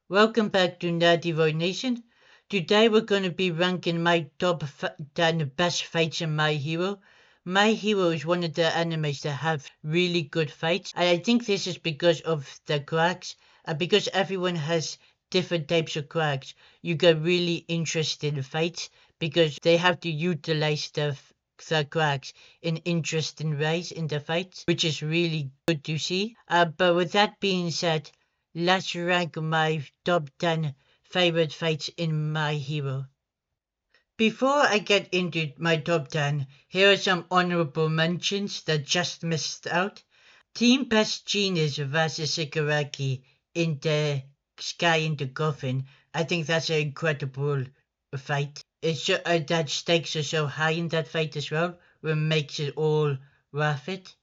Welcome back to Nerdy Roy Nation. Today we're going to be ranking my top 10 best fights in My Hero. My Hero is one of the animes that have really good fights, and I think this is because of the cracks, and because everyone has different types of cracks. You get really interested in fights because they have to utilize the cracks in interesting ways in the fights, which is really good to see. But with that being said, let's rank my top 10 favorite fights in My Hero. Before I get into my top 10, here are some honorable mentions that just missed out. Team Best Genius versus Shigaraki in the Sky in the Coffin. I think that's an incredible fight. That stakes are so high in that fight as well, what makes it all worth it.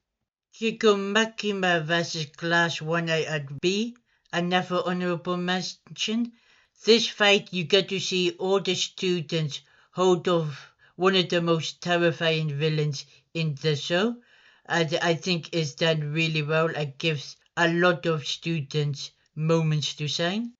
Chico Makima versus Class 1A at B, another honorable mention. This fight, you get to see all the students hold off one of the most terrifying villains in the show. And I think it's done really well and gives a lot of students moments to shine.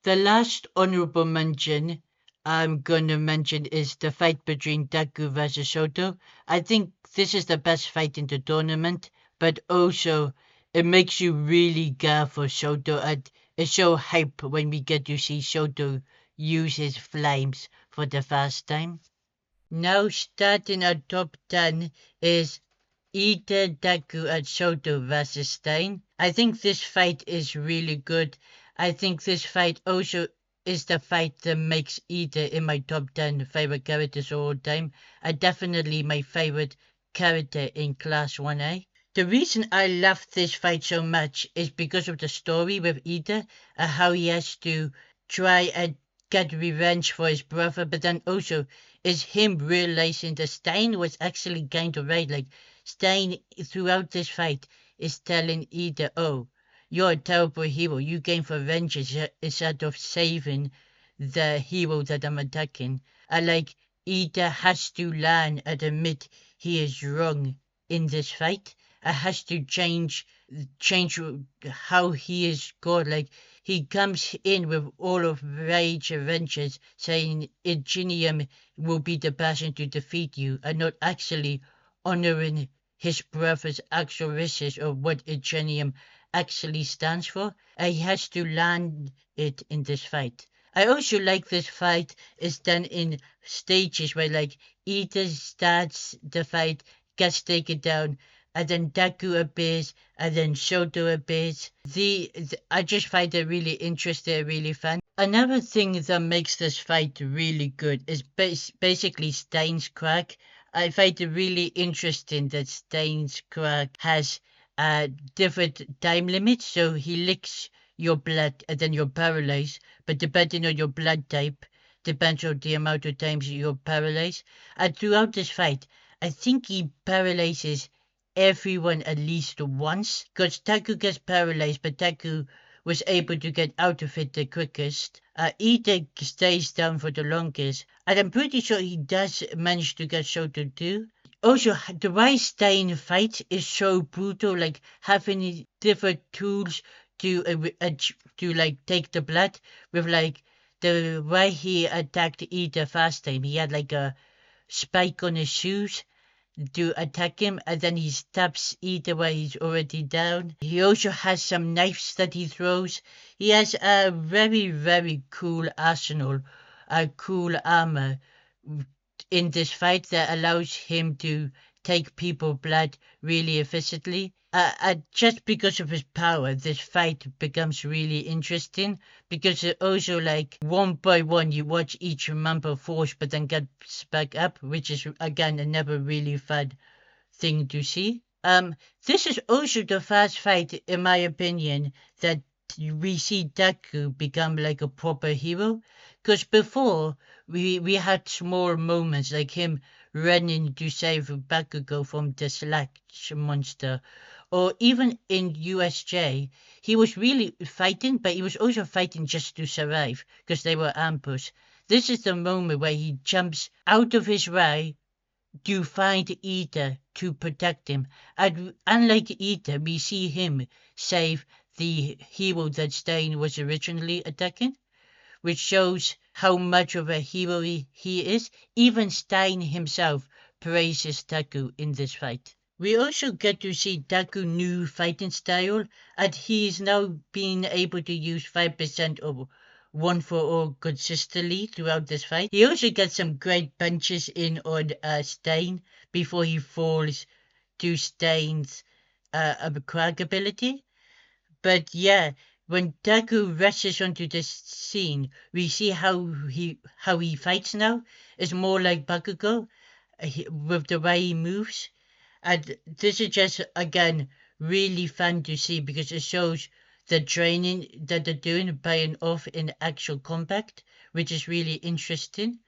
The last honorable mention I'm gonna mention is the fight between Deku versus Shoto. I think this is the best fight in the tournament, but also it makes you really care for Shoto, and it's so hype when we get to see Shoto use his flames for the first time. Now starting at top 10 is Ita, Deku, and Shoto versus Stein. I think this fight is really good. I think this fight also is the fight that makes Ita in my top 10 favorite characters of all time, and definitely my favorite character in Class 1A. The reason I love this fight so much is because of the story with Ida and how he has to try and get revenge for his brother, but then also is him realizing that Stein was actually kind of right. Like Stein throughout this fight is telling Ida, "Oh, you're a terrible hero. You came for vengeance instead of saving the hero that I'm attacking." And like Ida has to learn and admit he is wrong in this fight. Has to change how he is God. Like he comes in with all of rage and vengeance, saying Ingenium will be the person to defeat you, and not actually honoring his brother's actual wishes or what Ingenium actually stands for. And he has to learn it in this fight. I also like this fight is done in stages where like Ida starts the fight, gets taken down, and then Deku appears, and then Shoto appears. I just find it really interesting, really fun. Another thing that makes this fight really good is basically Stein's crack. I find it really interesting that Stein's crack has different time limits, so he licks your blood and then you're paralyzed, but depending on your blood type, depends on the amount of times you're paralyzed. And throughout this fight, I think he paralyzes everyone at least once, because Taku gets paralyzed, but Taku was able to get out of it the quickest. Ida stays down for the longest, and I'm pretty sure he does manage to get Shoto too. Also, the way Stein fights is so brutal, like having different tools to like take the blood, with like the way he attacked Ida first time. He had like a spike on his shoes to attack him, and then he stabs Ida while he's already down. He also has some knives that he throws. He has a very, very cool arsenal, a cool armor in this fight that allows him to take people blood really efficiently. Just because of his power, this fight becomes really interesting because it also like one by one you watch each member fall but then gets back up, which is again another really fun thing to see. This is also the first fight, in my opinion, that we see Deku become like a proper hero. Because before, we had small moments like him running to save Bakugo from the Slash monster. Or even in USJ, he was really fighting, but he was also fighting just to survive because they were ambushed. This is the moment where he jumps out of his way to find Ida to protect him. And unlike Ida, we see him save the hero that Stain was originally attacking, which shows how much of a hero he is. Even Stein himself praises Taku in this fight. We also get to see Taku's new fighting style, and he is now being able to use 5% of one for all consistently throughout this fight. He also gets some great punches in on Stein before he falls to Stein's crack ability. But yeah, when Taku rushes onto the scene, we see how he fights now. It's more like Bakugo with the way he moves. And this is just, again, really fun to see because it shows the training that they're doing paying off in actual combat, which is really interesting.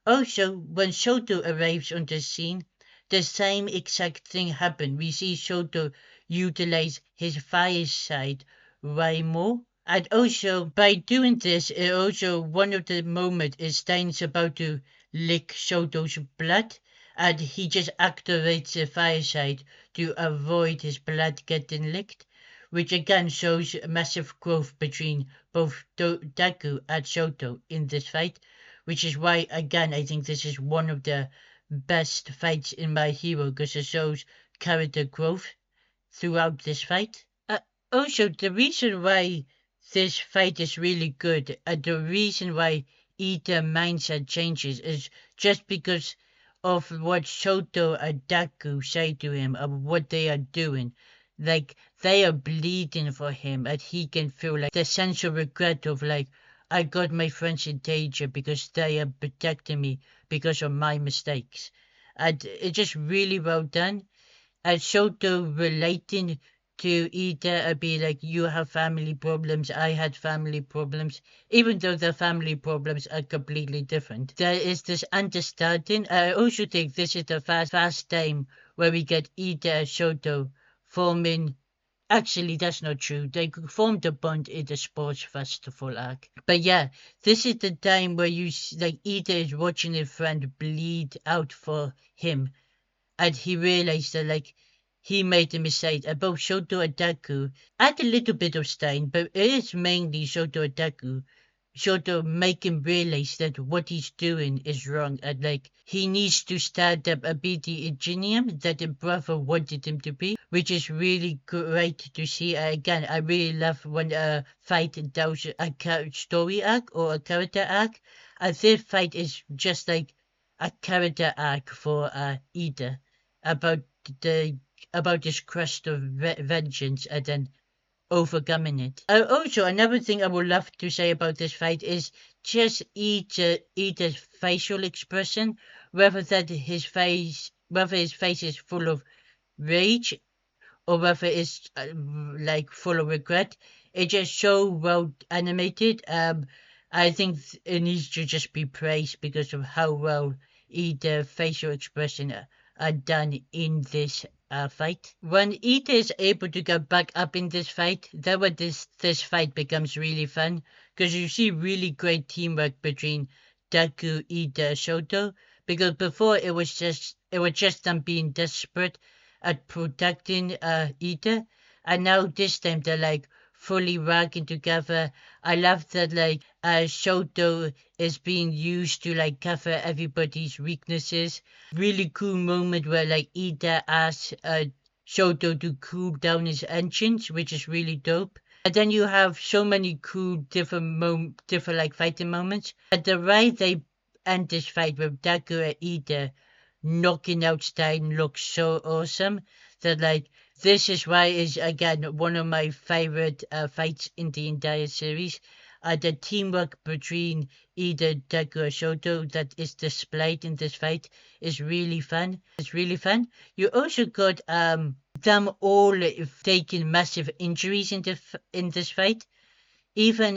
Also, when Shoto arrives on the scene, the same exact thing happened. We see Shoto utilize his fire side way more. And also, by doing this, it also one of the moments is Stein's about to lick Shoto's blood, and he just activates the fire side to avoid his blood getting licked, which again shows massive growth between both Daku and Shoto in this fight, which is why, again, I think this is one of the best fights in My Hero because it shows character growth throughout this fight. Also, the reason why this fight is really good and the reason why Ida mindset changes is just because of what Shoto and Daku say to him of what they are doing. Like, they are bleeding for him and he can feel like the sense of regret of like, I got my friends in danger because they are protecting me because of my mistakes. And it's just really well done. And Shoto relating to Ida and be like, you have family problems, I had family problems, even though the family problems are completely different. There is this understanding. I also think this is the first time where we get Ida and Shoto forming. Actually, that's not true. They formed a bond in the sports festival arc. But yeah, this is the time where like Ida is watching a friend bleed out for him, and he realized that like he made a mistake. And both Shoto and Daku add a little bit of Stein, but it is mainly Shoto and Daku. Shoto make him realize that what he's doing is wrong and like he needs to stand up and be the ingenium that the brother wanted him to be, which is really great to see. Again, I really love when a fight does a story arc or a character arc. And this fight is just like a character arc for Ida about the about this quest of vengeance and then overcoming it. Also, another thing I would love to say about this fight is just Ida's facial expression, whether his face is full of rage or whether it's like full of regret. It's just so well animated. I think it needs to just be praised because of how well Ida facial expression are done in this fight. When Ida is able to go back up in this fight, then when this fight becomes really fun because you see really great teamwork between Daku, Ida, Shoto. Because before it was just them being desperate at protecting Ida, and now this time they're like fully working together. I love that like Shoto is being used to like cover everybody's weaknesses. Really cool moment where like Ida asks Shoto to cool down his engines, which is really dope. And then you have so many cool different like fighting moments. At the right they end this fight with Daku and Ida knocking out Stein looks so awesome that like this is why is again one of my favorite fights in the entire series. The teamwork between either Deku or Shoto that is displayed in this fight is really fun. It's really fun. You also got them all taking massive injuries in this fight. Even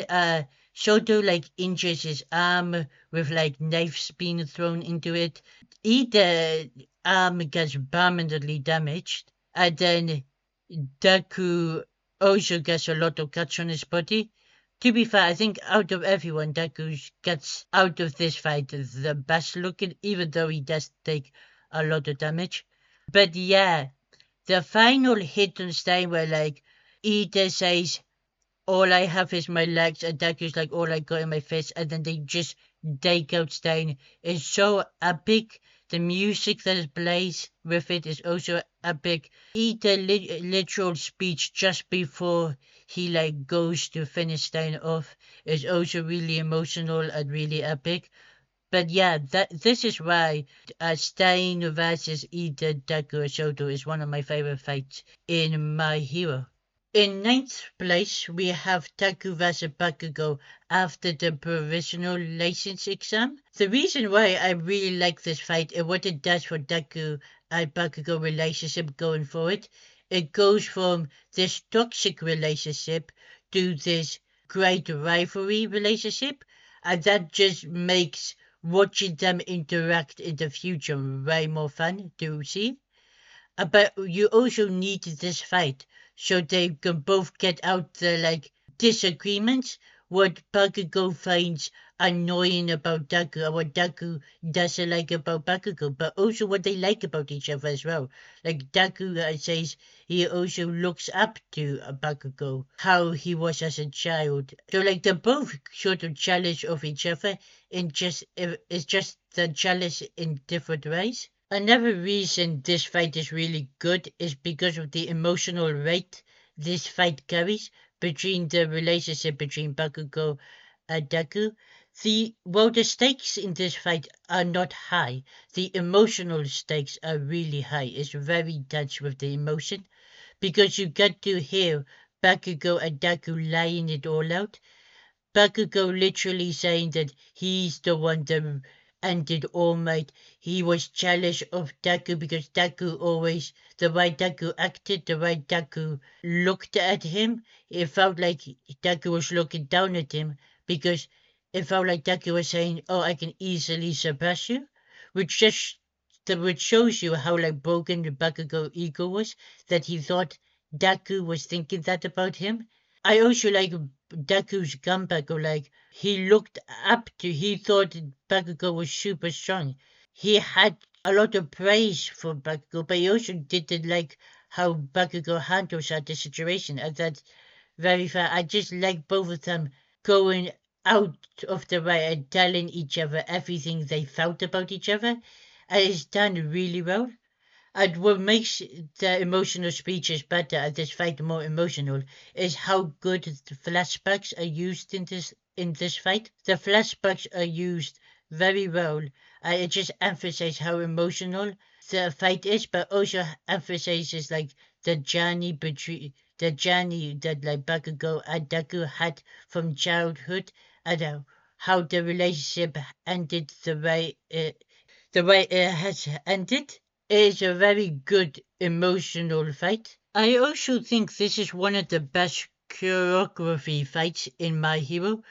Shoto like injures his arm with like knives being thrown into it. Either arm gets permanently damaged, and then Deku also gets a lot of cuts on his body. To be fair, I think out of everyone, Deku gets out of this fight the best looking, even though he does take a lot of damage. But yeah, the final hit on Stein where like Ida says, all I have is my legs, and Deku's like all I got in my fist, and then they just take out Stain. It's so epic. The music that plays with it is also epic. The literal speech just before he like goes to finish Stain off is also really emotional and really epic. But yeah, this is why Stain versus Ida Deku Soto is one of my favorite fights in My Hero. In ninth place, we have Taku vs Bakugo after the provisional license exam. The reason why I really like this fight and what it does for Taku and Bakugo relationship going forward, it goes from this toxic relationship to this great rivalry relationship, and that just makes watching them interact in the future way more fun to see. But you also need this fight so they can both get out the like disagreements, what Bakugo finds annoying about Deku and what Deku doesn't like about Bakugo, but also what they like about each other as well. Like Deku says he also looks up to Bakugo, how he was as a child. So like they're both sort of jealous of each other in just it's just they're jealous in different ways. Another reason this fight is really good is because of the emotional weight this fight carries between the relationship between Bakugo and Deku. While the stakes in this fight are not high, the emotional stakes are really high. It's very tense with the emotion because you get to hear Bakugo and Deku laying it all out. Bakugo literally saying that he's the one that ended All Might. He was jealous of Deku because Deku always, the way Deku acted, the way Deku looked at him, it felt like Deku was looking down at him because it felt like Deku was saying, "Oh, I can easily surpass you," which just which shows you how like broken the Bakugo ego was that he thought Deku was thinking that about him. I also like Deku's comeback, or like he looked up to, he thought Bakugo was super strong. He had a lot of praise for Bakugo, but he also didn't like how Bakugo handles out the situation, and that's very fair. I just like both of them going out of the way and telling each other everything they felt about each other, and it's done really well. And what makes the emotional speeches better and this fight more emotional is how good the flashbacks are used in this fight. The flashbacks are used very well. It just emphasizes how emotional the fight is, but also emphasizes like the journey that like Bakugo and Deku had from childhood, and how the relationship ended the way it has ended. Is a very good emotional fight. I also think this is one of the best choreography fights in My Hero.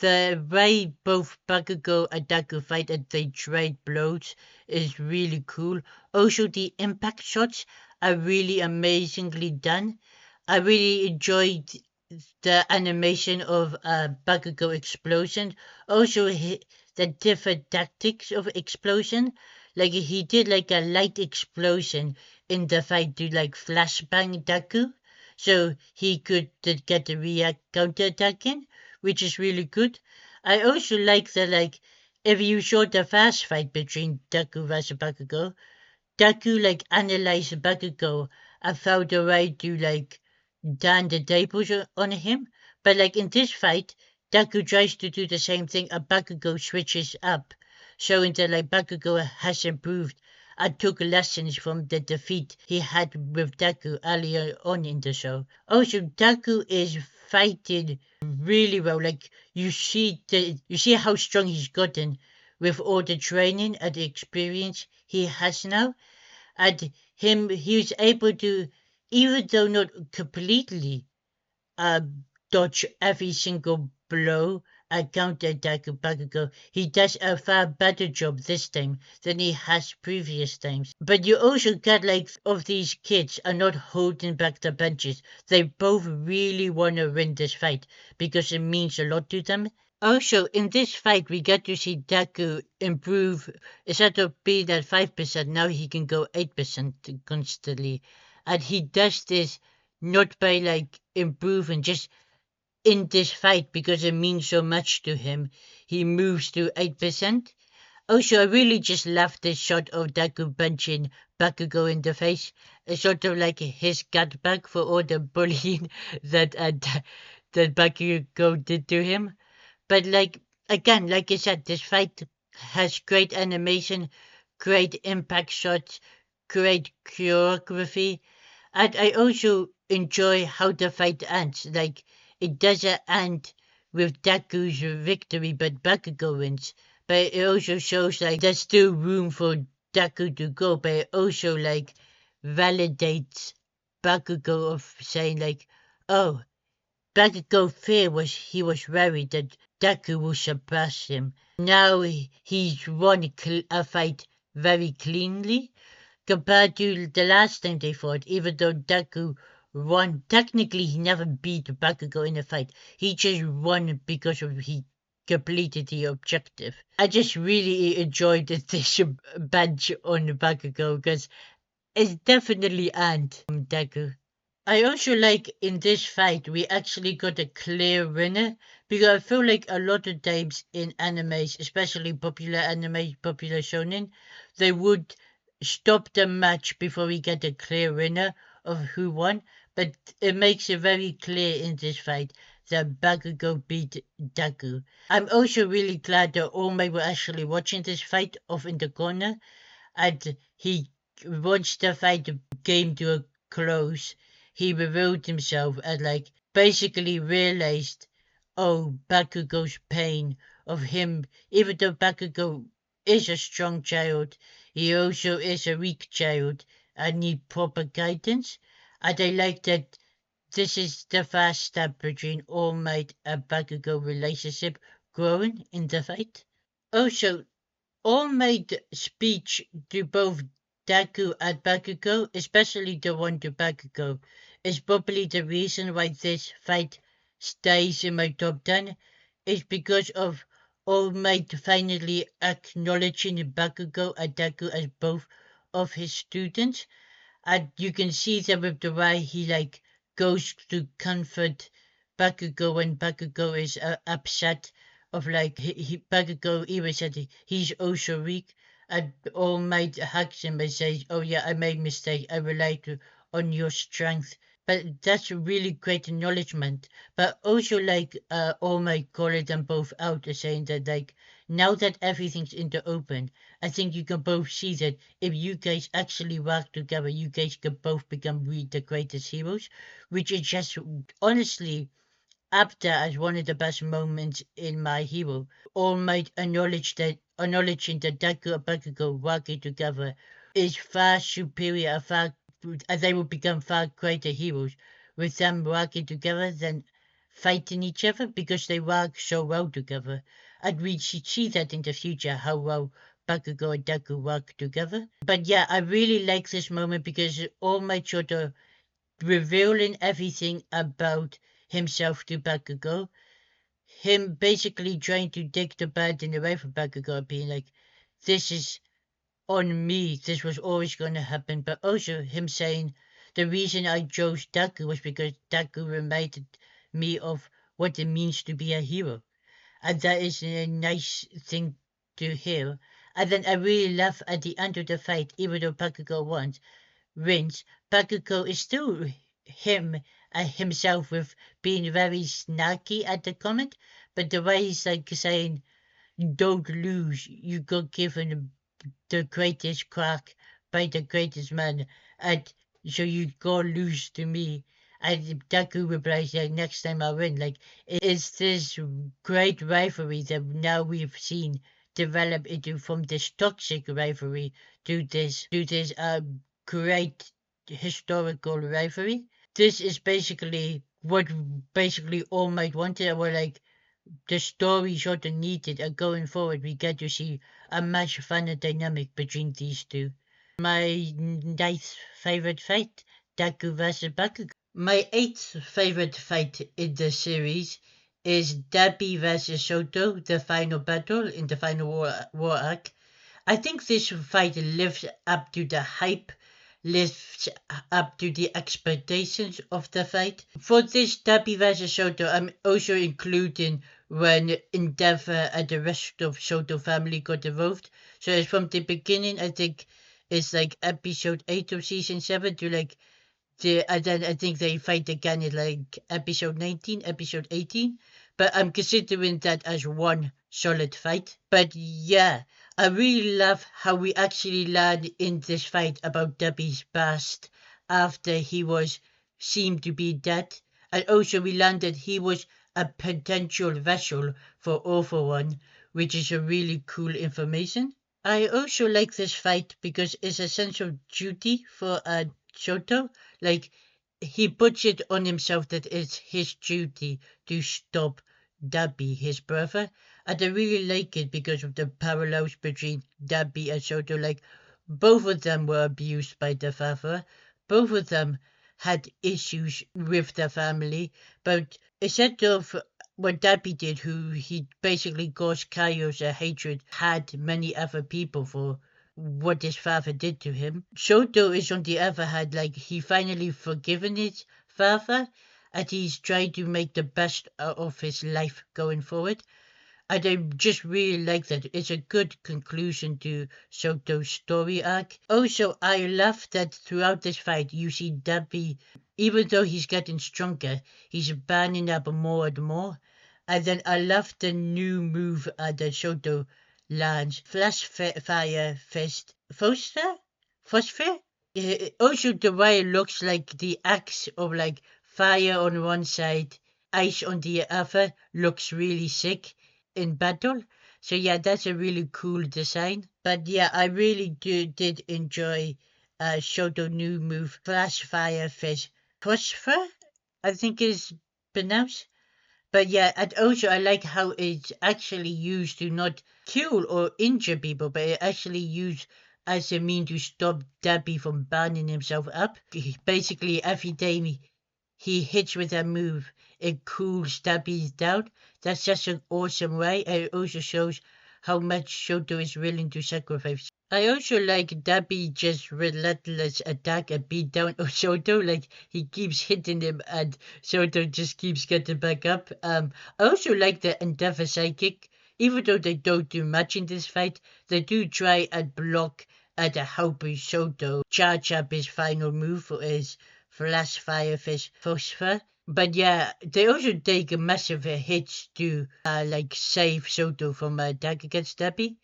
The way both Bakugo and Deku fight and they trade blows is really cool. Also, the impact shots are really amazingly done. I really enjoyed the animation of Bakugo explosion. Also, the different tactics of explosion. Like he did like a light explosion in the fight to like flashbang Deku, so he could get the react counter attack in, which is really good. I also like the like if you saw the fast fight between Deku versus Bakugo, Deku like analyzed Bakugo and found a way to like done the tables on him. But like in this fight, Deku tries to do the same thing and Bakugo switches up, showing that like Bakugo has improved and took lessons from the defeat he had with Deku earlier on in the show. Also, Deku is fighting really well. Like you see how strong he's gotten with all the training and the experience he has now, and he was able to, even though not completely uh, dodge every single blow and counterattack of Bakugo, he does a far better job this time than he has previous times. But you also get like of these kids are not holding back the benches. They both really want to win this fight because it means a lot to them. Also, in this fight, we get to see Deku improve. Instead of being at 5%, now he can go 8% constantly. And he does this not by like improving, just in this fight because it means so much to him. He moves to 8%. Also, I really just love this shot of Deku punching Bakugo in the face. It's sort of like his cutback for all the bullying that that Bakugo did to him. But like again, like I said, this fight has great animation, great impact shots, great choreography, and I also enjoy how the fight ends. Like it doesn't end with Deku's victory, but Bakugo wins. But it also shows like there's still room for Deku to go, but it also like validates Bakugo of saying like, oh, Bakugo fear was he was worried that Deku will surpass him. Now he's won a fight very cleanly compared to the last time they fought. Even though Deku won, technically he never beat Bakugo in a fight. He just won because of he completed the objective. I just really enjoyed this bench on Bakugo because it's definitely earned from Deku. I also like in this fight we actually got a clear winner because I feel like a lot of times in animes, especially popular anime, popular shonen, they would stop the match before we get a clear winner of who won. But it makes it very clear in this fight that Bakugo beat Deku. I'm also really glad that All Might were actually watching this fight off in the corner, and he once the fight came to a close, he revealed himself and like basically realized, oh, Bakugo's pain of him. Even though Bakugo is a strong child, he also is a weak child and need proper guidance. And I like that this is the first step between All Might and Bakugo relationship growing in the fight. Also, all made speech to both Deku and Bakugo, especially the one to Bakugo, is probably the reason why this fight stays in my top 10, is because of All Might finally acknowledging Bakugo and Deku as both of his students, and you can see that with the way he like goes to comfort Bakugo when Bakugo is upset of like Bakugo even said he's also weak and All Might hugs him and says, oh yeah, I made mistake, I rely on your strength. But that's a really great acknowledgement. But also like All Might calling them both out and saying that like now that everything's in the open, I think you can both see that if you guys actually work together, you guys can both become really the greatest heroes, which is just honestly up there as one of the best moments in My Hero. All Might acknowledging that Deku and Bakugo working together is far superior, and they will become far greater heroes with them working together than fighting each other because they work so well together. And we should see that in the future how well Bakugo and Deku work together. But yeah, I really like this moment because All Might sort of revealing everything about himself to Bakugo. Him basically trying to take the burden away from Bakugo, being like, this is on me, this was always going to happen. But also him saying, the reason I chose Deku was because Deku reminded me of what it means to be a hero. And that is a nice thing to hear. And then I really love at the end of the fight, even though Bakugo wins, Bakugo is still him himself with being very snarky at the comment, but the way he's like saying, don't lose, you got given the greatest crack by the greatest man, and so you got lose to me. And Deku replies, like, next time I win. Like, it's this great rivalry that now we've seen develop into from this toxic rivalry to this great historical rivalry. This is basically what basically All Might wanted, or like the story sort of needed, and going forward we get to see a much funner dynamic between these two. My ninth favorite fight, Deku vs Bakugo. My eighth favorite fight in the series is Dabi vs Shoto, the final battle in the final war arc. I think this fight lives up to the hype lives up to the expectations of the fight. For this Dabi versus Soto, I'm also including when Endeavor and the rest of Soto family got involved. So it's from the beginning, I think it's like episode 8 of season 7 to like and then I think they fight again in like episode 19, episode 18. But I'm considering that as one solid fight. But yeah, I really love how we actually learned in this fight about Debbie's past after he was seemed to be dead. And also we learned that he was a potential vessel for All For One, which is a really cool information. I also like this fight because it's a sense of duty for Shoto. Like, he puts it on himself that it's his duty to stop Dabi, his brother. And I really like it because of the parallels between Dabi and Shoto. Like, both of them were abused by their father. Both of them had issues with their family. But instead of what Dabi did, who he basically caused chaos and hatred, had many other people for what his father did to him. Shoto is on the other hand, like he finally forgiven his father and he's trying to make the best out of his life going forward. And I just really like that. It's a good conclusion to Soto's story arc. Also, I love that throughout this fight, you see Dabi, even though he's getting stronger, he's burning up more and more. And then I love the new move that Soto lands. Flash fire fist. Phosphor? Also, the way it looks like the axe of like fire on one side, ice on the other, looks really sick in battle. So yeah, that's a really cool design. But yeah, I really did enjoy Shoto new move Flash Fire Fish Phosphor, I think is pronounced. But yeah, and also I like how it's actually used to not kill or injure people, but it actually used as a mean to stop Dabby from burning himself up. Basically, every time he hits with a move, it cools Dabby down. That's just an awesome way. And it also shows how much Shoto is willing to sacrifice. I also like Dabby just relentless attack and beat down of Shoto. Like he keeps hitting him and Shoto just keeps getting back up. I also like the Endeavor sidekick. Even though they don't do much in this fight, they do try and block and help Shoto charge up his final move for his Flash Firefish Phosphor. But yeah, they also take a massive hits to like save Soto from a attack against Debbie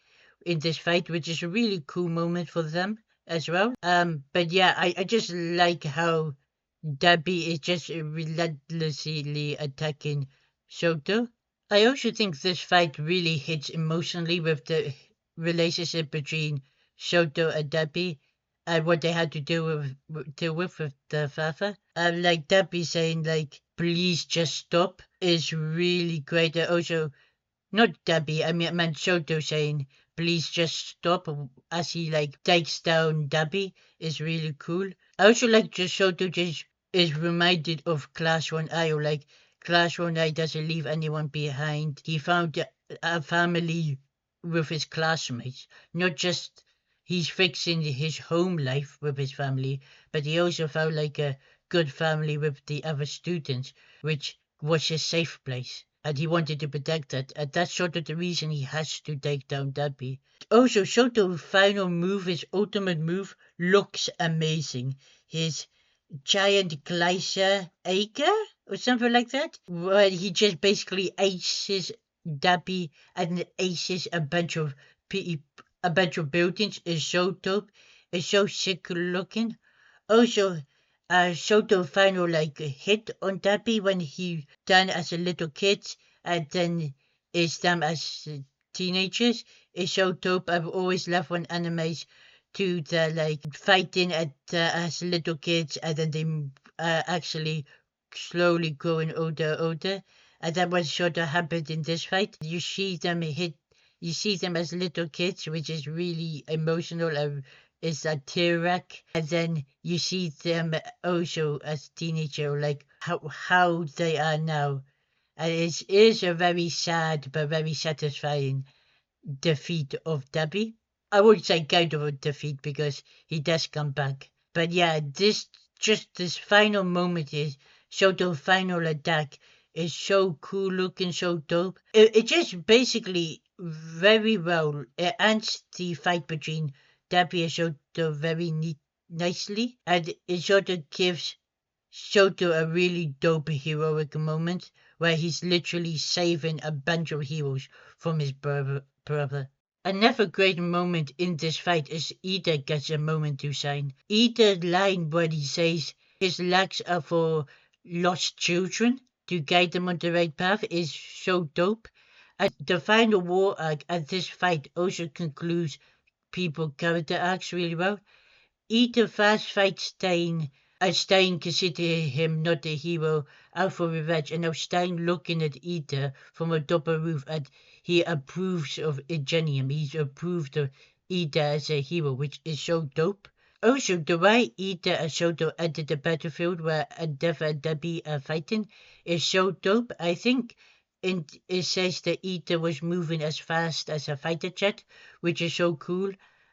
in this fight, which is a really cool moment for them as well. But yeah, I just like how Debbie is just relentlessly attacking Soto. I also think this fight really hits emotionally with the relationship between Soto and Debbie and what they had to deal with the father. Like Debbie saying like, please just stop is really great. Also, not Debbie, I meant Soto saying, please just stop as he like takes down Debbie is really cool. I also like just Soto just is reminded of Class 1I or like Class 1I doesn't leave anyone behind. He found a family with his classmates, not just he's fixing his home life with his family, but he also found like a good family with the other students, which was his safe place. And he wanted to protect that. And that's sort of the reason he has to take down Debbie. Also, Soto's final move, his ultimate move, looks amazing. His giant glacier acre or something like that, where he just basically aces Debbie and aces a bunch of buildings is so dope. It's so sick looking. Also, Soto final like hit on Debbie when he done as a little kid and then is them as teenagers is so dope. I've always loved when animes do the like fighting at as little kids and then they actually slowly growing older. And that was sort of happened in this fight. You see them as little kids, which is really emotional and is a tear wreck. And then you see them also as teenager, like how they are now. And it is a very sad but very satisfying defeat of Debbie. I would say kind of a defeat because he does come back. But yeah, this final moment is Shoto's final attack is so cool looking, so dope. It just basically very well. It ends the fight between Dabi and Shoto very nicely, and it sort of gives Shoto a really dope heroic moment where he's literally saving a bunch of heroes from his brother. Another great moment in this fight is Ida gets a moment to shine. Ida's line when he says his legs are for lost children to guide them on the right path is so dope. And the final war arc at this fight also concludes people character arcs really well. Ida fast fights Stein, as Stein considers him not a hero, out for revenge, and now Stein looking at Ida from a double roof, and he approves of Ingenium. He's approved of Ida as a hero, which is so dope. Also, the way Ida and Shoto entered the battlefield where Endeavor and Debbie are fighting is so dope. I think it says that Ida was moving as fast as a fighter jet, which is so cool.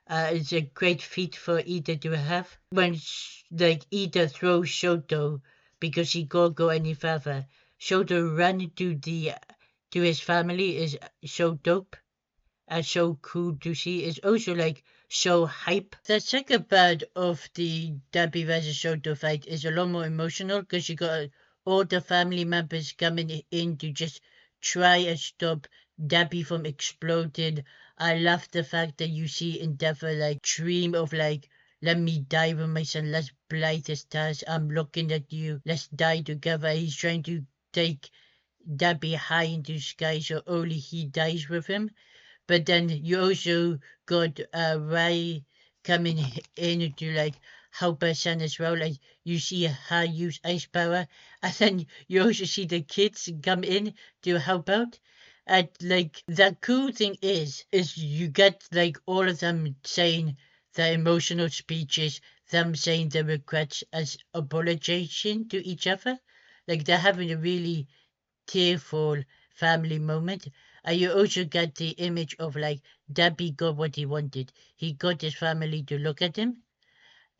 It's a great feat for Ida to have. When like Ida throws Shoto because he can't go any further, Shoto run to his family is so dope and so cool to see. It's also like so hype. The second part of the Debbie versus Shoto fight is a lot more emotional because you got all the family members coming in to just try and stop Debbie from exploding. I love the fact that you see Endeavor like dream of like, let me die with my son, let's blight his task, I'm looking at you, let's die together. He's trying to take Debbie high into the sky so only he dies with him. But then you also got Rai coming in to like help her son as well. Like you see her use ice power, and then you also see the kids come in to help out. And like the cool thing is you get like all of them saying their emotional speeches, them saying their regrets as apologizing to each other. Like they're having a really tearful family moment. And you also get the image of like Debbie got what he wanted. He got his family to look at him.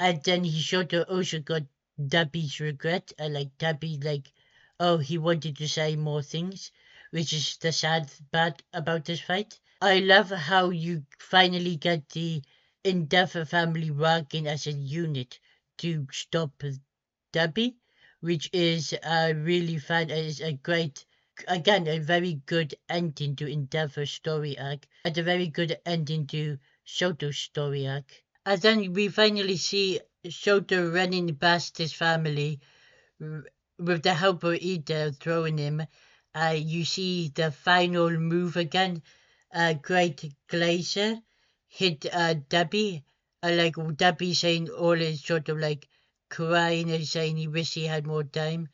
And then he sort of also got Debbie's regret. And like Debbie like, oh, he wanted to say more things, which is the sad part about this fight. I love how you finally get the Endeavor family working as a unit to stop Debbie, which is really fun. Is a great, again, a very good ending to Endeavor's story arc, and a very good ending to Shoto's story arc. And then we finally see Shoto running past his family with the help of Ida throwing him. You see the final move again. Great Glacier hit Debbie. Like Debbie saying all is sort of like crying and saying he wish he had more time.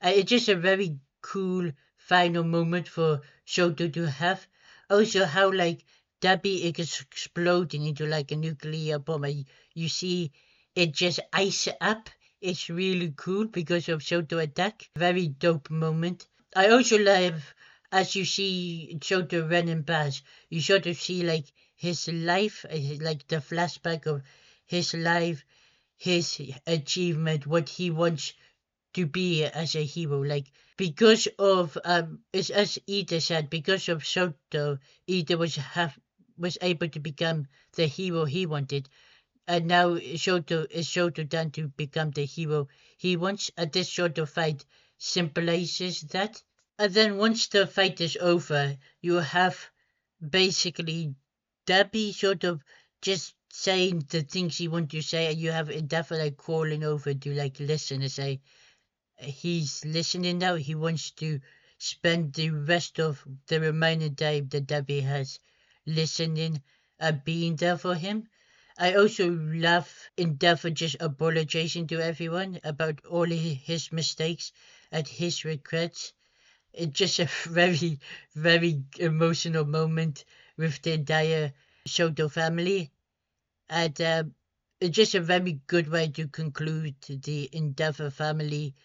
It's just a very cool final moment for Shoto to have. Also, how like Debbie is exploding into like a nuclear bomb. And you see it just ice up. It's really cool because of Shoto attack. Very dope moment. I also love as you see Shoto running past, you sort of see like his life, like the flashback of his life, his achievement, what he wants to be as a hero. Like because of as Ida said, because of Shoto, Ida was able to become the hero he wanted. And now Shoto is Shoto done to become the hero he wants. At this sort of fight symbolizes that. And then once the fight is over, you have basically Debbie sort of just saying the things he wants to say, and you have Endeavor like crawling over to like listen and say he's listening now. He wants to spend the rest of the remaining time that Debbie has listening and being there for him. I also love Endeavor just apologizing to everyone about all his mistakes and his regrets. It's just a very, very emotional moment with the entire Shoto family. And it's just a very good way to conclude the Endeavor family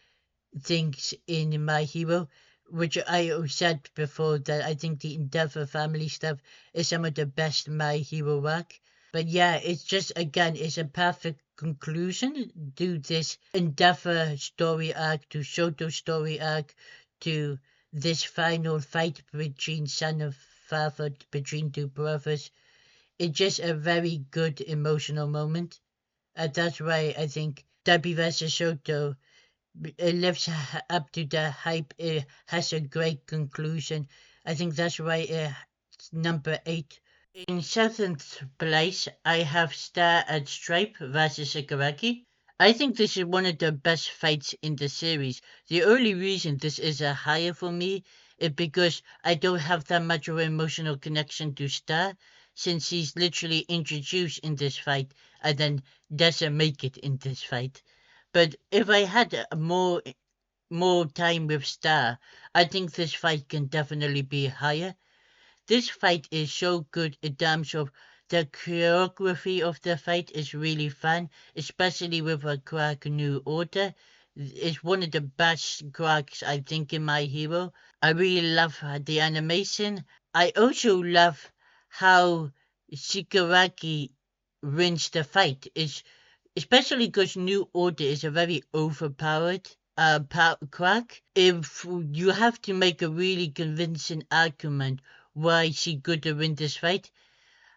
things in My Hero, which I said before that I think the Endeavor family stuff is some of the best My Hero work. But yeah, it's just, again, it's a perfect conclusion to this Endeavor story arc, to Shoto story arc, to this final fight between son and father, between two brothers. It's just a very good emotional moment. And that's why I think Dabi vs. Shoto, it lives up to the hype. It has a great conclusion. I think that's why it's number 8. In seventh place, I have Star and Stripe versus Shigaraki. I think this is one of the best fights in the series. The only reason this is a higher for me is because I don't have that much of an emotional connection to Star, since he's literally introduced in this fight and then doesn't make it in this fight. But if I had more time with Star, I think this fight can definitely be higher. This fight is so good in terms of the choreography of the fight is really fun, especially with a crack new order. It's one of the best cracks I think in My Hero. I really love the animation. I also love how Shigaraki wins the fight. It's especially because New Order is a very overpowered crack. If you have to make a really convincing argument why she could have win this fight,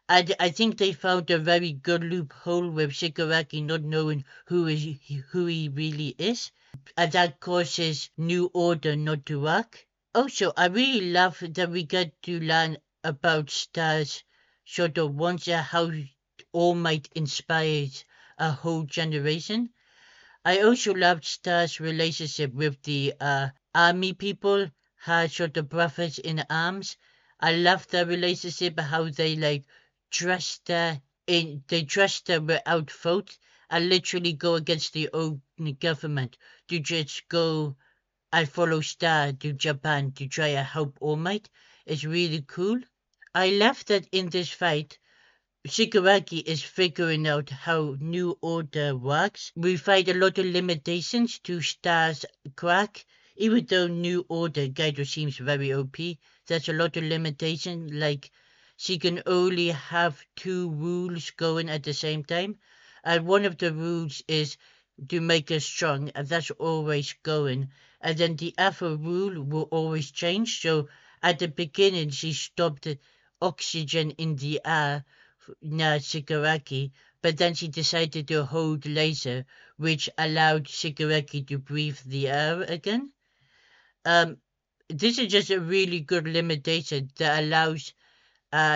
I think they found a very good loophole with Shigaraki not knowing who he really is, and that causes New Order not to work. Also, I really love that we get to learn about Star's sort of wonder how All Might inspires a whole generation. I also loved Star's relationship with the army people, her sort of brothers in arms. I love their relationship, how they like trust her they trust her without fault and literally go against the own government to just go and follow Star to Japan to try to help All Might. It's really cool. I love that in this fight Shigaraki is figuring out how New Order works. We find a lot of limitations to Star's crack. Even though New Order Gaido seems very OP, there's a lot of limitation, like she can only have two rules going at the same time. And one of the rules is to make her strong, and that's always going. And then the other rule will always change. So at the beginning, she stopped the oxygen in the air Shigaraki, but then she decided to hold laser, which allowed Shigaraki to breathe the air again. Um, this is just a really good limitation that allows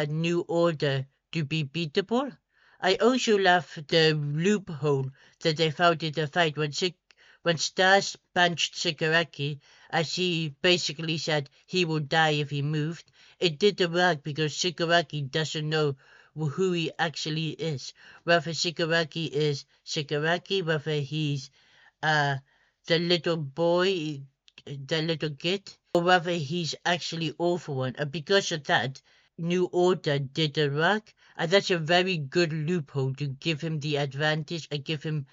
New Order to be beatable. I also love the loophole that they found in the fight when Stars punched Shigaraki, as he basically said he would die if he moved. It didn't work because Shigaraki doesn't know who he actually is. Whether Shigaraki is Shigaraki, whether he's uh, the little boy, the little kid, or whether he's actually Awful One. And because of that, New Order didn't work. And that's a very good loophole to give him the advantage and give him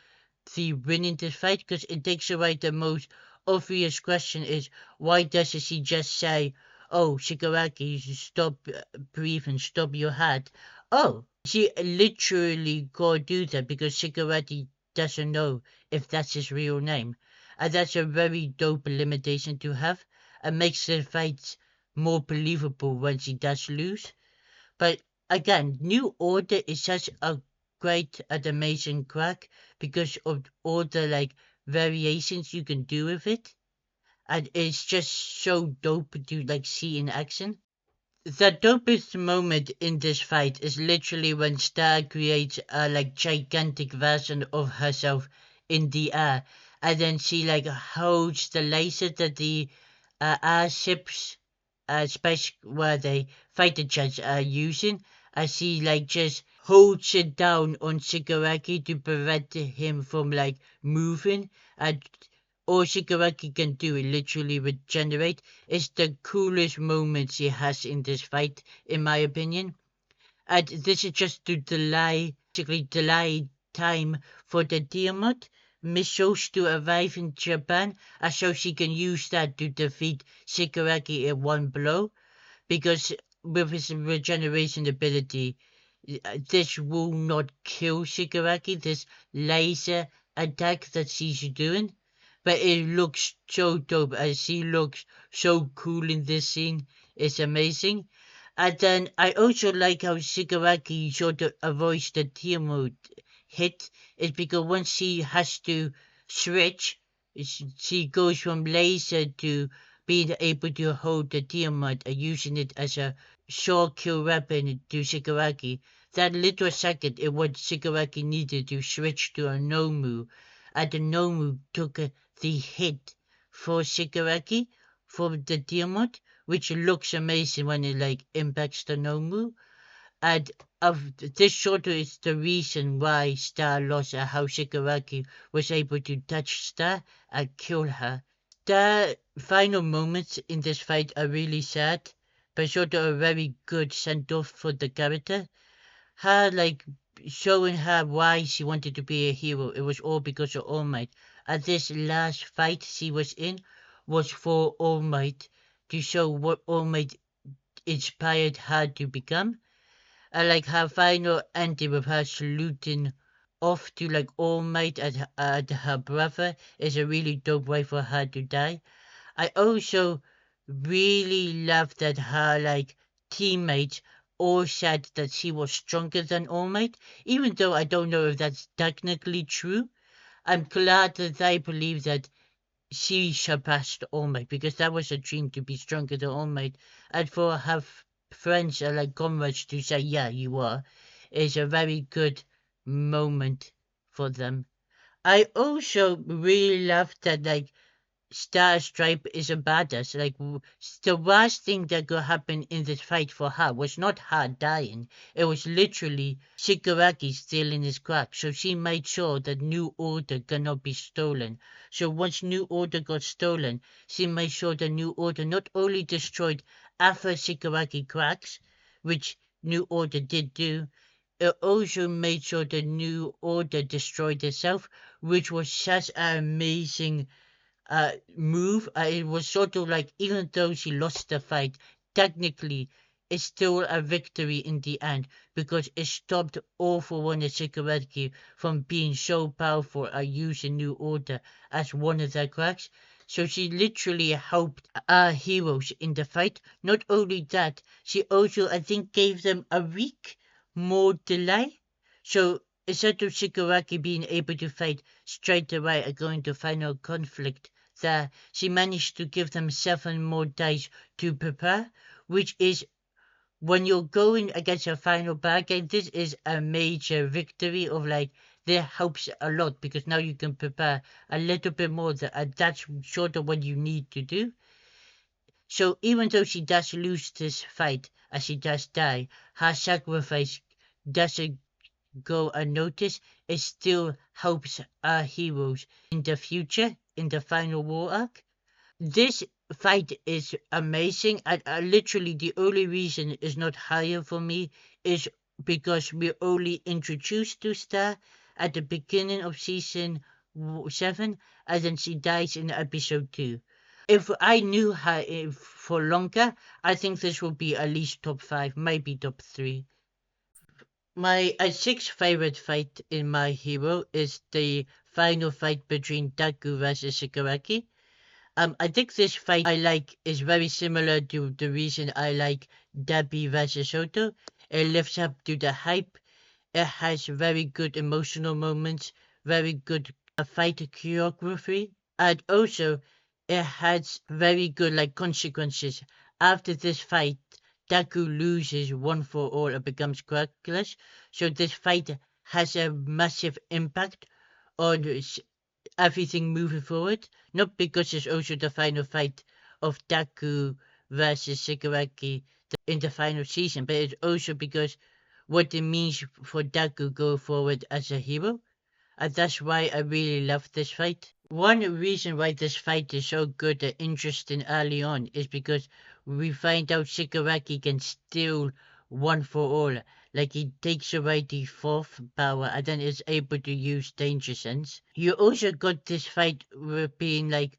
the winning this fight, because it takes away the most obvious question is why doesn't she just say, oh, Shigaraki, stop breathing, stop your heart. Oh, she literally go do that because Shigaraki doesn't know if that's his real name. And that's a very dope limitation to have and makes the fights more believable when she does lose. But again, New Order is such a great animation crack because of all the like variations you can do with it. And it's just so dope to like see in action. The dopest moment in this fight is literally when Star creates a like gigantic version of herself in the air, and then she like holds the laser that the airships, space where they fighter jets are using, as she like just holds it down on Shigaraki to prevent him from like moving, and all Shigaraki can do is literally regenerate. It's the coolest moment she has in this fight, in my opinion. And this is just to delay time for the Tiamat missiles to arrive in Japan, so she can use that to defeat Shigaraki in one blow. Because with his regeneration ability, this will not kill Shigaraki, this laser attack that she's doing. But it looks so dope as she looks so cool in this scene. It's amazing. And then I also like how Shigaraki sort of avoids the tear mode hit. It's because once she has to switch, she goes from laser to being able to hold the Tiamat and using it as a short kill weapon to Shigaraki. That little second it was Shigaraki needed to switch to a Nomu, and the Nomu took the hit for Shigaraki from the Tiamat, which looks amazing when it like impacts the Nomu. And of this sort of is the reason why Star lost and how Shigaraki was able to touch Star and kill her. The final moments in this fight are really sad, but sort of a very good send off for the character. Her like showing her why she wanted to be a hero. It was all because of All Might. And this last fight she was in was for All Might to show what All Might inspired her to become. I like her final ending with her saluting off to like All Might at her brother is a really dope way for her to die. I also really love that her like teammates all said that she was stronger than All Might, even though I don't know if that's technically true. I'm glad that they believe that she surpassed All Might because that was a dream to be stronger than All Might, and for her friends and like comrades to say, "Yeah, you are," is a very good moment for them. I also really love that like Star Stripe is a badass. Like the worst thing that could happen in this fight for her was not her dying. It was literally Shigaraki stealing his crack. So she made sure that New Order cannot be stolen. So once New Order got stolen, she made sure the New Order not only destroyed after Shigaraki cracks, which New Order did do, it also made sure the New Order destroyed itself, which was such an amazing move. It was sort of like even though she lost the fight, technically it's still a victory in the end because it stopped All for One and Shigaraki from being so powerful at using New Order as one of their cracks. So she literally helped our heroes in the fight. Not only that, she also I think gave them a week more delay. So instead of Shigaraki being able to fight straight away and going to final conflict, there she managed to give them 7 more days to prepare, which is when you're going against a final bad game, this is a major victory of like that helps a lot because now you can prepare a little bit more and that's sort of what you need to do. So even though she does lose this fight as she does die, her sacrifice doesn't go unnoticed. It still helps our heroes in the future in the final war arc. This fight is amazing. And literally, the only reason it's not higher for me is because we're only introduced to Star at the beginning of season 7, and then she dies in episode 2. If I knew her for longer, I think this would be at least top 5, maybe top 3. My sixth favorite fight in My Hero is the final fight between Daku versus Shigaraki. I think this fight I like is very similar to the reason I like Debbie versus Soto. It lives up to the hype. It has very good emotional moments, very good fight choreography, and also it has very good like consequences. After this fight, Daku loses one for all and becomes crackless. So this fight has a massive impact on everything moving forward. Not because it's also the final fight of Daku versus Shigaraki in the final season, but it's also because what it means for Daku go forward as a hero. And that's why I really love this fight. One reason why this fight is so good and interesting early on is because we find out Shigaraki can steal one for all. Like he takes away the fourth power and then is able to use Danger Sense. You also got this fight with being like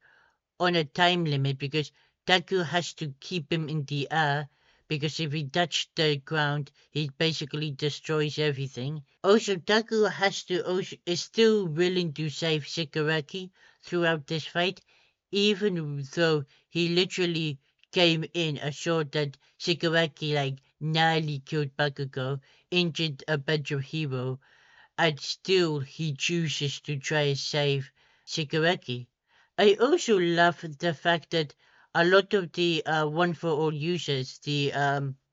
on a time limit because Taku has to keep him in the air because if he touched the ground, he basically destroys everything. Also, Taku is still willing to save Shigaraki throughout this fight, even though he literally came in assured that Shigaraki nearly killed Bakugo, injured a better hero, and still he chooses to try and save Shigaraki. I also love the fact that a lot of the One for All users, the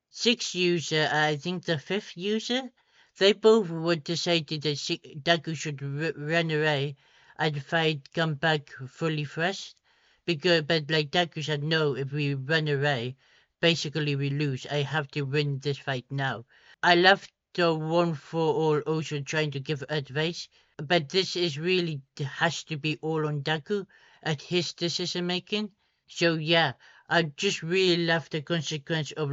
sixth user, I think the fifth user, they both would decided that Daku should run away and fight, come back fully fresh. But Daku said, no, if we run away, basically we lose. I have to win this fight now. I love the One for All also trying to give advice, but this is really has to be all on Daku at his decision making. So yeah, I just really love the consequence of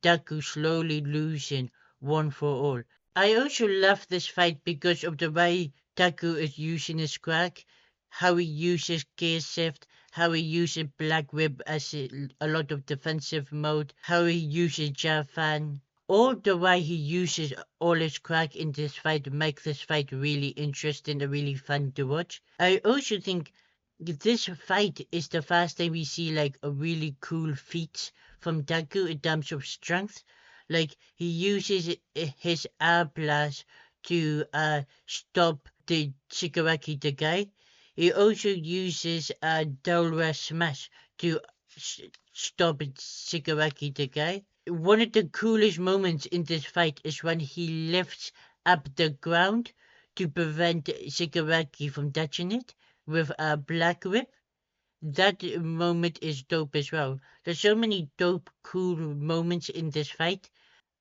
Daku slowly losing One for All. I also love this fight because of the way Daku is using his crack, how he uses gear shift, how he uses Black Whip as a lot of defensive mode, how he uses Jafan. All the way he uses all his crack in this fight make this fight really interesting and really fun to watch. I also think this fight is the first time we see a really cool feat from Daku in terms of strength. He uses his air blast to stop the Shigaraki the guy. He also uses Dolra Smash to stop Shigaraki the guy. One of the coolest moments in this fight is when he lifts up the ground to prevent Shigaraki from touching it with a black whip. That moment is dope as well. There's so many dope, cool moments in this fight.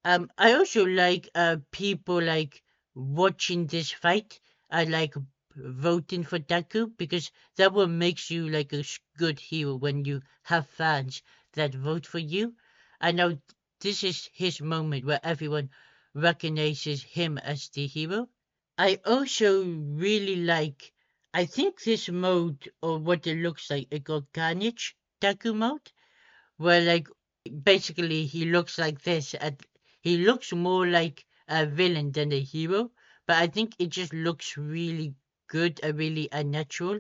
I also like people watching this fight. I like voting for Daku because that what makes you a good hero when you have fans that vote for you. I know this is his moment where everyone recognizes him as the hero. I also really I think this mode or what it looks like, it got Carnage Daku mode, where basically he looks like this. He looks more like a villain than a hero, but I think it just looks really good and really unnatural.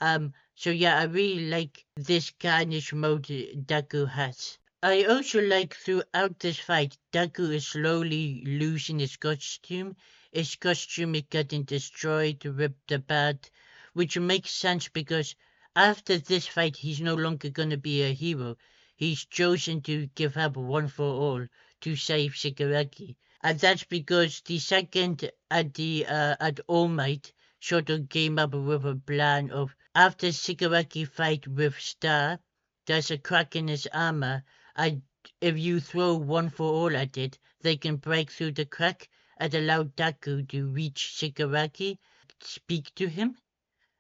So yeah, I really like this Carnage mode Daku has. I also like throughout this fight, Daku is slowly losing his costume. His costume is getting destroyed, ripped apart, which makes sense because after this fight, he's no longer going to be a hero. He's chosen to give up One for All to save Shigaraki. And that's because the second at All Might sort of came up with a plan of after Shigaraki fight with Star, there's a crack in his armor. I, if you throw One for All at it, they can break through the crack and allow Daku to reach Shigaraki, speak to him.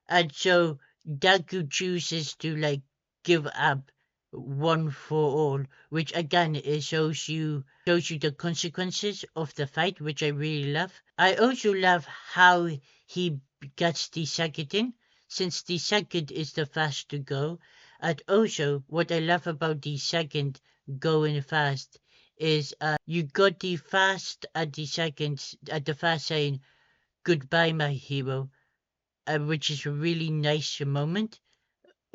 And so Daku chooses to give up One for All, which again it shows you the consequences of the fight, which I really love. I also love how he gets the second in, since the second is the fast to go. And also, what I love about the second going fast is you got the fast at the second at the fast saying goodbye, my hero, which is a really nice moment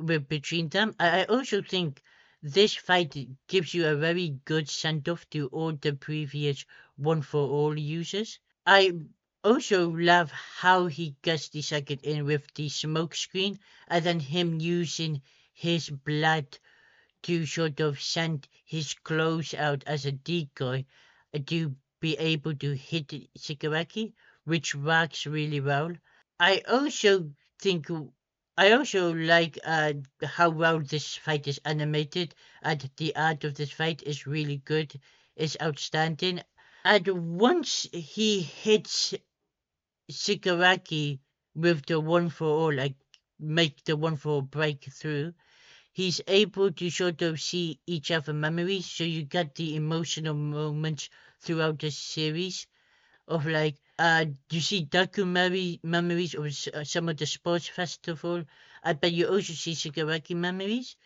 between them. I also think this fight gives you a very good send off to all the previous One for All users. I also love how he gets the second in with the smoke screen and then him using his blood to sort of send his clothes out as a decoy to be able to hit Shigaraki, which works really well. I also think I also like how well this fight is animated, and the art of this fight is really good. It's outstanding. And once he hits Shigaraki with the One for All, make the One for All break through, he's able to sort of see each other memories, so you get the emotional moments throughout the series of you see documentary memories of some of the sports festival. But you also see Shigaraki memories,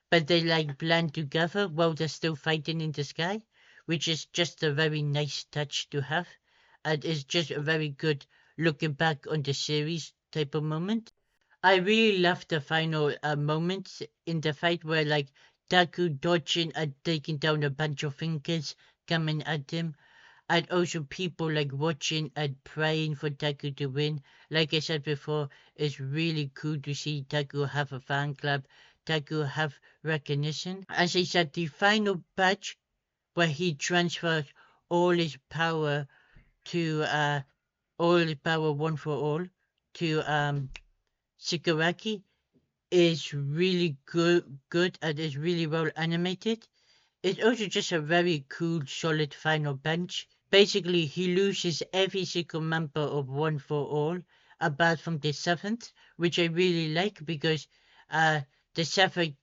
but they like blend together while they're still fighting in the sky, which is just a very nice touch to have. And it's just a very good looking back on the series type of moment. I really love the final moments in the fight where like Daku dodging and taking down a bunch of fingers coming at him, and also people like watching and praying for Taku to win. Like I said before, it's really cool to see Taku have a fan club, Taku have recognition. As I said, the final patch where he transfers all his power to all his power one for all to Shigaraki is really good and is really well animated. It's also just a very cool, solid final bench. Basically, he loses every single member of One for All, apart from the seventh, which I really like because uh, the seventh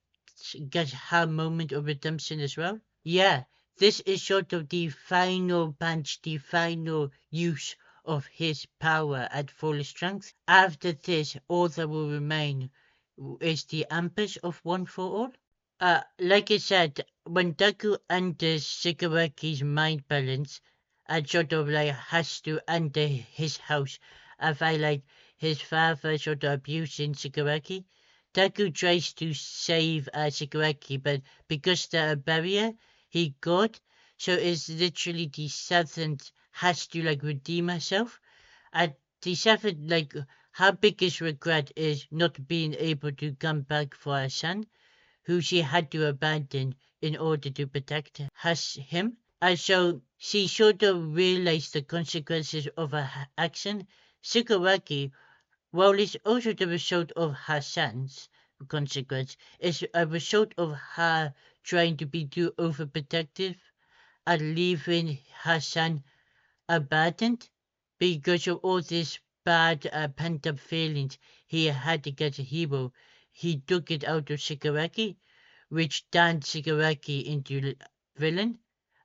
gets her moment of redemption as well. Yeah, this is sort of the final bench, the final use of his power at full strength. After this, all that will remain is the Empress of One for All. Like I said, when Deku enters Shigaraki's mind balance and sort of like has to enter his house, I feel like his father sort of abusing Shigaraki. Deku tries to save Shigaraki, but because the barrier he got, so it's literally the seventh has to like redeem herself. And the seventh, like her biggest regret is not being able to come back for her son who she had to abandon in order to protect him. And so she sort of realized the consequences of her action. Shigaraki, while it's also the result of her son's consequence, is a result of her trying to be too overprotective and leaving her son abandoned because of all these bad pent-up feelings he had against a hero. He took it out of Shigaraki, which turned Shigaraki into a villain.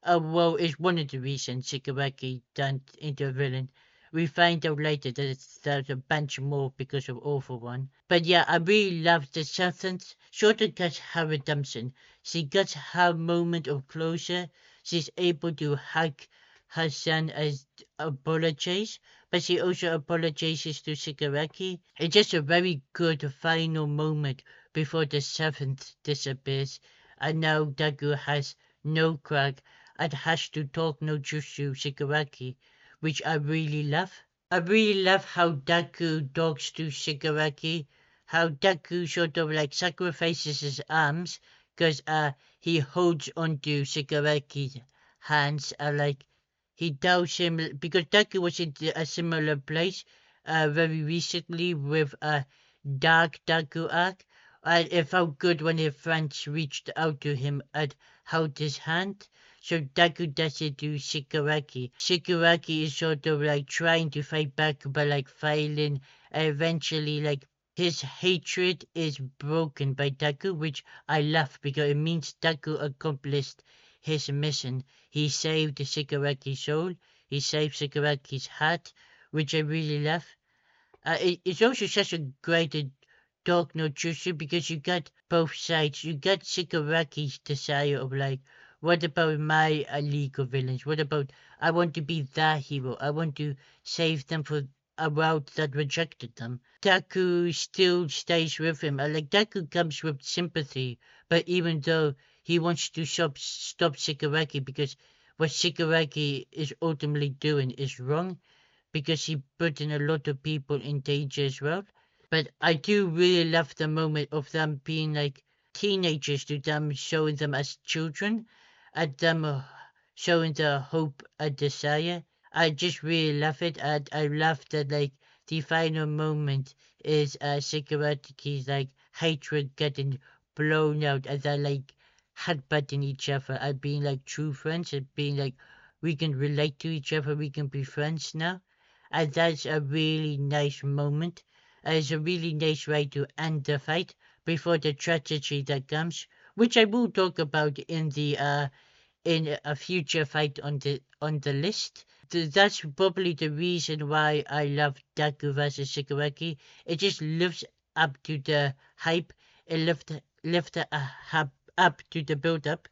Well, it's one of the reasons Shigaraki turned into a villain. We find out later that there's a bunch more because of All for One. But yeah, I really love the sentence. Shorter gets her redemption. She gets her moment of closure. She's able to hug her son as apologize, but she also apologizes to Shigaraki. It's just a very good final moment before the seventh disappears, and now Dagu has no crack and has to talk no jutsu Shigaraki, which I really love. I really love how Daku talks to Shigaraki, how Daku sort of like sacrifices his arms because he holds onto Shigaraki's hands, like he tells him because Daku was in a similar place very recently with a dark Daku arc. And it felt good when his friends reached out to him and held his hand. So Daku does it to Shigaraki. Shigaraki is sort of like trying to fight back but like failing. Eventually like his hatred is broken by Daku, which I love because it means Daku accomplished his mission. He saved Shigaraki's soul. He saved Shigaraki's heart, which I really love. It's also such a great Dark no Jutsu because you got both sides. You got Shigaraki's desire of like, what about my league of villains? What about I want to be that hero? I want to save them for a world that rejected them. Deku still stays with him. Like Deku comes with sympathy, but even though he wants to stop Shigaraki because what Shigaraki is ultimately doing is wrong because he put in a lot of people in danger as well. But I do really love the moment of them being like teenagers to them showing them as children, and them showing the hope and desire. I just really love it, and I love that like the final moment is Shigaraki's like hatred getting blown out as they're like headbutting each other and being like true friends and being like we can relate to each other, we can be friends now. And that's a really nice moment. It's a really nice way to end the fight before the tragedy that comes, which I will talk about in a future fight on the list. That's probably the reason why I love Deku versus Shigaraki. It just lives up to the hype. It lived lift it up to the build-up,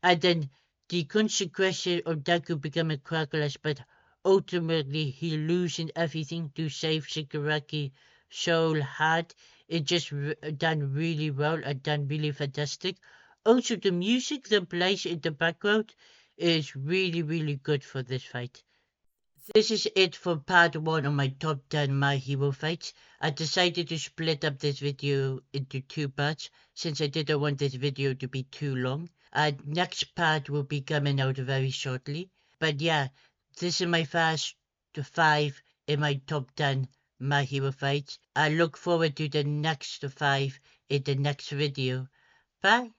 and then the consequence of Deku becoming quirkless, but ultimately he losing everything to save Shigaraki soul had. It just done really well and done really fantastic. Also, the music that plays in the background is really, really good for this fight. This is it for part 1 of my top 10 My Hero fights. I decided to split up this video into 2 parts since I didn't want this video to be too long. Next part will be coming out very shortly. But yeah, this is my first 5 in my top 10 My Hero fights. I look forward to the next 5 in the next video. Bye!